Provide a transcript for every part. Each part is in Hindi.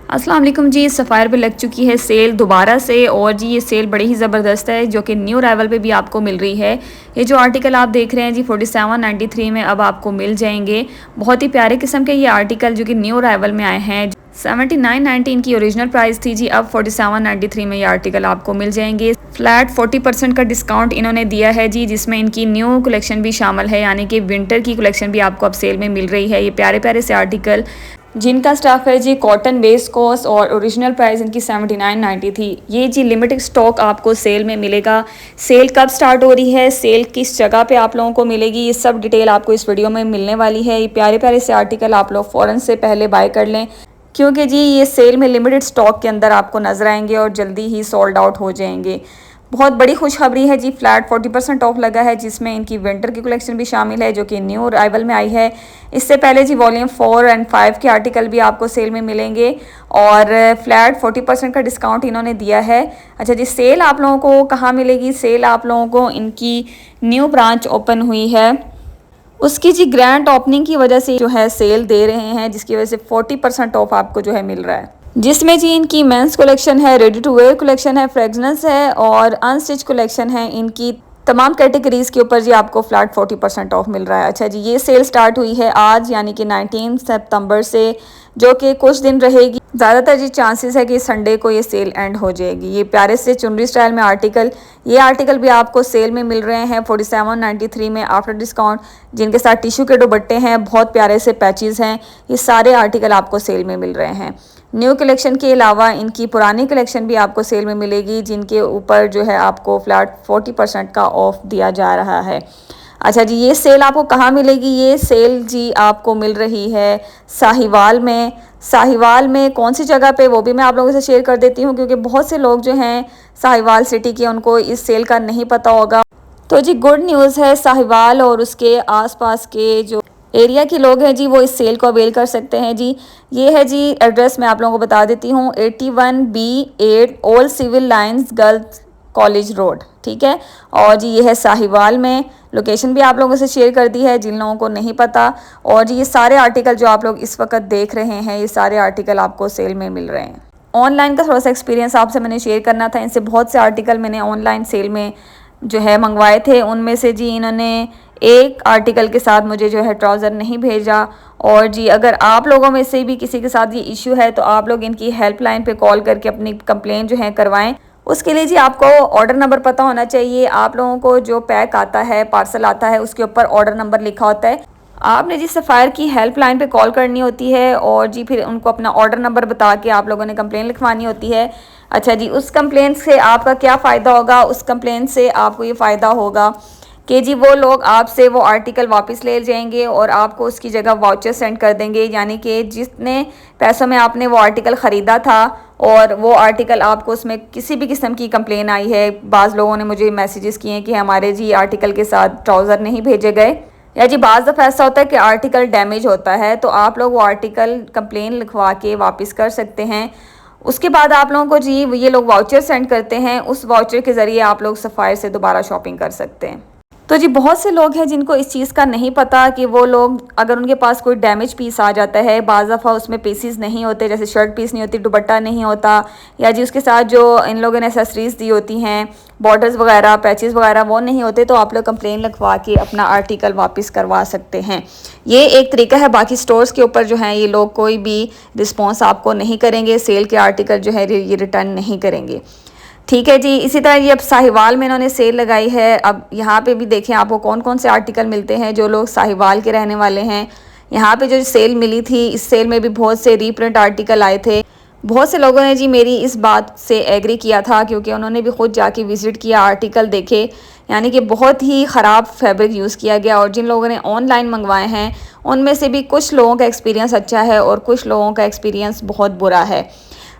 अस्सलाम वालेकुम जी। सफ़ायर पे लग चुकी है सेल दोबारा से, और जी ये सेल बड़ी ही ज़बरदस्त है जो कि न्यू अराइवल पे भी आपको मिल रही है। ये जो आर्टिकल आप देख रहे हैं जी 4793 में अब आपको मिल जाएंगे। बहुत ही प्यारे किस्म के ये आर्टिकल जो कि न्यू अराइवल में आए हैं। 7990 इनकी ओरिजिनल प्राइस थी जी, अब 4793 में ये आर्टिकल आपको मिल जाएंगे। फ्लैट 40% का डिस्काउंट इन्होंने दिया है जी, जिसमें इनकी न्यू कलेक्शन भी शामिल है, यानी कि विंटर की कलेक्शन भी आपको अब सेल में मिल रही है। ये प्यारे प्यारे से आर्टिकल जिनका स्टाफ है जी कॉटन बेस कॉस्ट, और ओरिजिनल प्राइस इनकी 7990 थी। ये जी लिमिटेड स्टॉक आपको सेल में मिलेगा। सेल कब स्टार्ट हो रही है, सेल किस जगह पे आप लोगों को मिलेगी, ये सब डिटेल आपको इस वीडियो में मिलने वाली है। ये प्यारे प्यारे से आर्टिकल आप लोग फ़ौरन से पहले बाय कर लें, क्योंकि जी ये सेल में लिमिटेड स्टॉक के अंदर आपको नज़र आएंगे और जल्दी ही सोल्ड आउट हो जाएंगे। बहुत बड़ी खुशखबरी है जी, फ्लैट 40% ऑफ लगा है, जिसमें इनकी विंटर की कलेक्शन भी शामिल है जो कि न्यू अराइवल में आई है। इससे पहले जी वॉल्यूम 4 और 5 के आर्टिकल भी आपको सेल में मिलेंगे, और फ्लैट 40% का डिस्काउंट इन्होंने दिया है। अच्छा जी, सेल आप लोगों को कहाँ मिलेगी? सेल आप लोगों को इनकी न्यू ब्रांच ओपन हुई है, उसकी जी ग्रैंड ओपनिंग की वजह से जो है सेल दे रहे हैं, जिसकी वजह से 40% ऑफ आपको जो है मिल रहा है, जिसमें जी इनकी मेंस कलेक्शन है, रेडी टू वेयर कलेक्शन है, फ्रेगनेंस है और अनस्टिच कलेक्शन है। इनकी तमाम कैटेगरीज के ऊपर जी आपको फ्लैट 40% ऑफ मिल रहा है। अच्छा जी, ये सेल स्टार्ट हुई है आज यानी कि 19 सितंबर से, जो कि कुछ दिन रहेगी। ज़्यादातर जी चांसेस है कि संडे को ये सेल एंड हो जाएगी। ये प्यारे से चुनरी स्टाइल में आर्टिकल, ये आर्टिकल भी आपको सेल में मिल रहे हैं 4793 में आफ्टर डिस्काउंट, जिनके साथ टिश्यू के दुपट्टे हैं, बहुत प्यारे से पैचेस हैं। ये सारे आर्टिकल आपको सेल में मिल रहे हैं। न्यू कलेक्शन के अलावा इनकी पुरानी कलेक्शन भी आपको सेल में मिलेगी, जिनके ऊपर जो है आपको फ्लैट 40% का ऑफ दिया जा रहा है। अच्छा जी, ये सेल आपको कहाँ मिलेगी? ये सेल जी आपको मिल रही है साहिवाल में। साहिवाल में कौन सी जगह पे, वो भी मैं आप लोगों से शेयर कर देती हूँ, क्योंकि बहुत से लोग जो हैं साहिवाल सिटी के, उनको इस सेल का नहीं पता होगा। तो जी गुड न्यूज़ है, साहिवाल और उसके आसपास के जो एरिया के लोग हैं जी वो इस सेल को अवेल कर सकते हैं जी। ये है जी एड्रेस, मैं आप लोगों को बता देती हूँ, 81B8 old civil lines girls college road, ठीक है। और जी ये है साहिवाल में। लोकेशन भी आप लोगों से शेयर कर दी है जिन लोगों को नहीं पता। और जी ये सारे आर्टिकल जो आप लोग इस वक्त देख रहे हैं, ये सारे आर्टिकल आपको सेल में मिल रहे हैं। ऑनलाइन का थोड़ा सा एक्सपीरियंस आपसे मैंने शेयर करना था। इनसे बहुत से आर्टिकल मैंने ऑनलाइन सेल में जो है मंगवाए थे, उनमें से जी इन्होंने एक आर्टिकल के साथ मुझे जो है ट्राउज़र नहीं भेजा। और जी अगर आप लोगों में से भी किसी के साथ ये इशू है, तो आप लोग इनकी हेल्पलाइन पे कॉल करके अपनी कंप्लेन जो है करवाएं। उसके लिए जी आपको ऑर्डर नंबर पता होना चाहिए। आप लोगों को जो पैक आता है, पार्सल आता है, उसके ऊपर ऑर्डर नंबर लिखा होता है। आपने जी सफ़ायर की हेल्पलाइन पे कॉल करनी होती है, और जी फिर उनको अपना ऑर्डर नंबर बता के आप लोगों ने कंप्लेन लिखवानी होती है। अच्छा जी, उस कंप्लेन से आपका क्या फ़ायदा होगा? उस कंप्लेन से आपको ये फ़ायदा होगा कि जी वो लोग आपसे वो आर्टिकल वापस ले जाएंगे और आपको उसकी जगह वाउचर सेंड कर देंगे, यानी कि जितने पैसों में आपने वो आर्टिकल ख़रीदा था और वो आर्टिकल आपको उसमें किसी भी किस्म की कंप्लेन आई है। बाज़ लोगों ने मुझे मैसेजेस किए हैं कि हमारे जी आर्टिकल के साथ ट्राउज़र नहीं भेजे गए, या जी बाज़ दफ़ा ऐसा होता है कि आर्टिकल डैमेज होता है, तो आप लोग वो आर्टिकल कंप्लेन लिखवा के वापस कर सकते हैं। उसके बाद आप लोगों को जी ये लोग वाउचर सेंड करते हैं, उस वाउचर के ज़रिए आप लोग सफ़ायर से दोबारा शॉपिंग कर सकते हैं। तो जी बहुत से लोग हैं जिनको इस चीज़ का नहीं पता कि वो लोग अगर उनके पास कोई डैमेज पीस आ जाता है, बाज़ दफ़ा उसमें पीसीस नहीं होते, जैसे शर्ट पीस नहीं होती, दुपट्टा नहीं होता, या जी उसके साथ जो इन लोगों ने एसेसरीज़ दी होती हैं, बॉर्डर्स वगैरह, पैचेस वगैरह, वो नहीं होते, तो आप लोग कंप्लेन लिखवा के अपना आर्टिकल वापस करवा सकते हैं। ये एक तरीका है। बाकी स्टोर्स के ऊपर जो है ये लोग कोई भी रिस्पॉन्स आपको नहीं करेंगे, सेल के आर्टिकल जो है ये रिटर्न नहीं करेंगे, ठीक है जी। इसी तरह ये अब साहिवाल में इन्होंने सेल लगाई है। अब यहाँ पे भी देखें आपको कौन कौन से आर्टिकल मिलते हैं। जो लोग साहिवाल के रहने वाले हैं, यहाँ पे जो सेल मिली थी, इस सेल में भी बहुत से रीप्रिंट आर्टिकल आए थे। बहुत से लोगों ने जी मेरी इस बात से एग्री किया था, क्योंकि उन्होंने भी खुद जाके विज़िट किया, आर्टिकल देखे, यानी कि बहुत ही ख़राब फैब्रिक यूज़ किया गया। और जिन लोगों ने ऑनलाइन मंगवाए हैं उनमें से भी कुछ लोगों का एक्सपीरियंस अच्छा है और कुछ लोगों का एक्सपीरियंस बहुत बुरा है।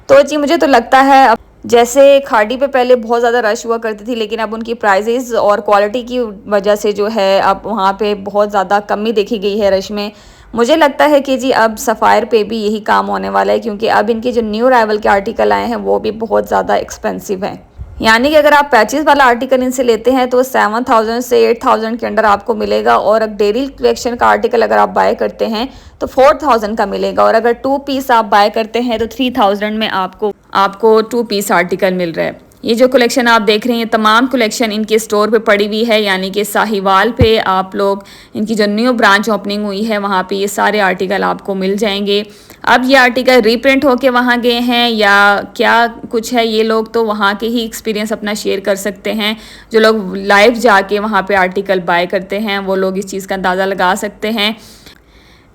तो जी मुझे तो लगता है जैसे खाड़ी पे पहले बहुत ज़्यादा रश हुआ करती थी, लेकिन अब उनकी प्राइजेज़ और क्वालिटी की वजह से जो है अब वहाँ पे बहुत ज़्यादा कमी देखी गई है रश में। मुझे लगता है कि जी अब सफ़ायर पे भी यही काम होने वाला है, क्योंकि अब इनके जो न्यू अराइवल के आर्टिकल आए हैं वो भी बहुत ज़्यादा एक्सपेंसिव हैं। यानी कि अगर आप पैचेस वाला आर्टिकल इनसे लेते हैं तो 7000 से 8000 के अंडर आपको मिलेगा, और डेली कलेक्शन का आर्टिकल अगर आप बाय करते हैं तो 4000 का मिलेगा, और अगर 2 पीस आप बाय करते हैं तो 3000 में आपको 2 पीस आर्टिकल मिल रहा है। ये जो कलेक्शन आप देख रहे हैं तमाम कलेक्शन इनके स्टोर पे पड़ी हुई है, यानी कि साहिवाल पे आप लोग इनकी जो न्यू ब्रांच ओपनिंग हुई है वहाँ पे ये सारे आर्टिकल आपको मिल जाएंगे। अब ये आर्टिकल रीप्रिंट होके वहाँ गए हैं या क्या कुछ है, ये लोग तो वहाँ के ही एक्सपीरियंस अपना शेयर कर सकते हैं। जो लोग लाइव जाके वहाँ पे आर्टिकल बाय करते हैं वो लोग इस चीज़ का अंदाज़ा लगा सकते हैं।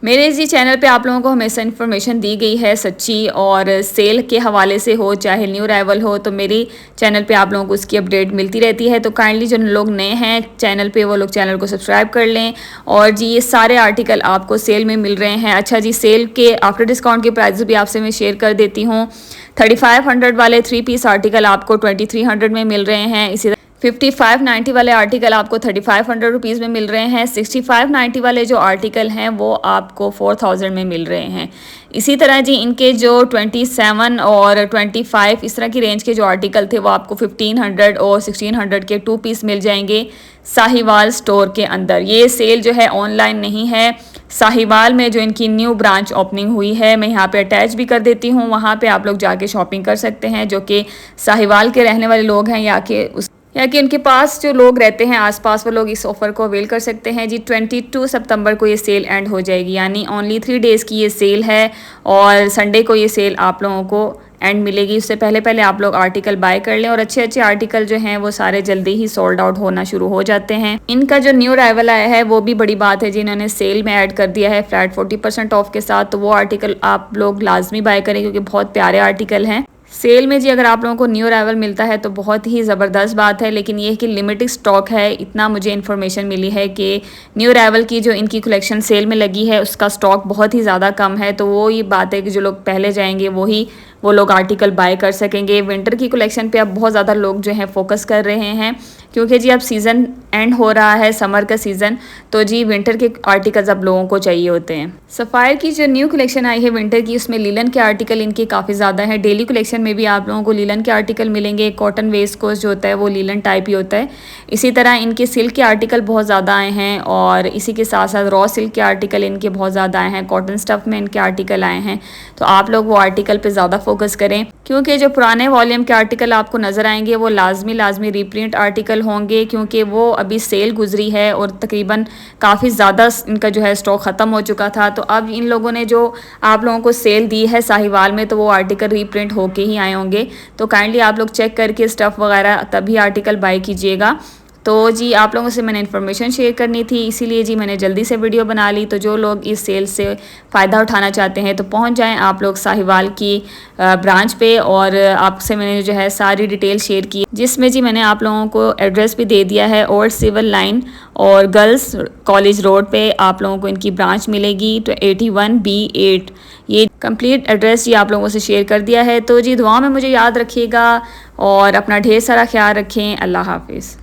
मेरे इसी चैनल पे आप लोगों को हमेशा इन्फॉर्मेशन दी गई है सच्ची, और सेल के हवाले से हो चाहे न्यू अराइवल हो, तो मेरी चैनल पे आप लोगों को उसकी अपडेट मिलती रहती है। तो काइंडली जो लोग नए हैं चैनल पे वो लोग चैनल को सब्सक्राइब कर लें। और जी ये सारे आर्टिकल आपको सेल में मिल रहे हैं। अच्छा जी, सेल के आफ्टर डिस्काउंट के प्राइस भी आपसे मैं शेयर कर देती हूँ। 3500 वाले 3 पीस आर्टिकल आपको 2300 में मिल रहे हैं। इसी 5590 वाले आर्टिकल आपको 3500 रुपीज़ में मिल रहे हैं। 6590 वाले जो आर्टिकल हैं वो आपको 4000 में मिल रहे हैं। इसी तरह जी इनके जो 27 और 25 इस तरह की रेंज के जो आर्टिकल थे वो आपको 1500 और 1600 के 2 पीस मिल जाएंगे साहिवाल स्टोर के अंदर। ये सेल जो है ऑनलाइन नहीं है, साहिवाल में जो इनकी न्यू ब्रांच ओपनिंग हुई है मैं यहाँ पे अटैच भी कर देती हूँ। वहाँ पे आप लोग जाके शॉपिंग कर सकते हैं जो कि साहिवाल के रहने वाले लोग हैं या कि उनके पास जो लोग रहते हैं आसपास वो लोग इस ऑफ़र को अवेल कर सकते हैं। जी 22 सितंबर को ये सेल एंड हो जाएगी, यानी ओनली 3 डेज़ की ये सेल है, और संडे को ये सेल आप लोगों को एंड मिलेगी। उससे पहले आप लोग आर्टिकल बाय कर लें, और अच्छे आर्टिकल जो हैं वो सारे जल्दी ही सोल्ड आउट होना शुरू हो जाते हैं। इनका जो न्यू अराइवल आया है वो भी बड़ी बात है जिन्होंने सेल में ऐड कर दिया है फ्लैट 40% ऑफ के साथ, तो वो आर्टिकल आप लोग लाजमी बाय करें क्योंकि बहुत प्यारे आर्टिकल हैं। सेल में जी अगर आप लोगों को न्यू अराइवल मिलता है तो बहुत ही ज़बरदस्त बात है, लेकिन ये है कि लिमिटेड स्टॉक है। इतना मुझे इन्फॉर्मेशन मिली है कि न्यू अराइवल की जो इनकी कलेक्शन सेल में लगी है उसका स्टॉक बहुत ही ज़्यादा कम है। तो वो ये बात है कि जो लोग पहले जाएंगे वो लोग आर्टिकल बाय कर सकेंगे। विंटर की कलेक्शन पे अब बहुत ज़्यादा लोग जो है फोकस कर रहे हैं क्योंकि जी अब सीज़न एंड हो रहा है, समर का सीज़न, तो जी विंटर के आर्टिकल्स अब लोगों को चाहिए होते हैं। सफ़ायर की जो न्यू कलेक्शन आई है विंटर की उसमें लीलन के आर्टिकल इनके काफ़ी ज़्यादा हैं। डेली कलेक्शन में भी आप लोगों को लीलन के आर्टिकल मिलेंगे। कॉटन वेस्ट कोस्ट जो होता है वो लीलन टाइप ही होता है। इसी तरह इनके सिल्क के आर्टिकल बहुत ज़्यादा आए हैं, और इसी के साथ साथ रॉ सिल्क के आर्टिकल इनके बहुत ज़्यादा आए हैं। कॉटन स्टफ़ में इनके आर्टिकल आए हैं, तो आप लोग वो आर्टिकल पर ज़्यादा फोकस करें क्योंकि जो पुराने वॉल्यूम के आर्टिकल आपको नज़र आएंगे वो लाजमी रीप्रिंट आर्टिकल होंगे क्योंकि वो अभी सेल गुजरी है और तकरीबन काफ़ी ज़्यादा इनका जो है स्टॉक ख़त्म हो चुका था। तो अब इन लोगों ने जो आप लोगों को सेल दी है साहिवाल में तो वो आर्टिकल रीप्रिंट होके ही आए होंगे। तो काइंडली आप लोग चेक करके स्टफ़ वगैरह तभी आर्टिकल बाय कीजिएगा। तो जी आप लोगों से मैंने इन्फॉर्मेशन शेयर करनी थी, इसीलिए जी मैंने जल्दी से वीडियो बना ली। तो जो लोग इस सेल से फ़ायदा उठाना चाहते हैं तो पहुंच जाएं आप लोग साहिवाल की ब्रांच पे, और आपसे मैंने जो है सारी डिटेल शेयर की जिसमें जी मैंने आप लोगों को एड्रेस भी दे दिया है। ओल्ड सिविल लाइन और गर्ल्स कॉलेज रोड पे आप लोगों को इनकी ब्रांच मिलेगी, तो 81B8 ये कंप्लीट एड्रेस जी आप लोगों से शेयर कर दिया है। तो जी दुआ में मुझे याद रखिएगा और अपना ढेर सारा ख्याल रखें। अल्लाह हाफिज़।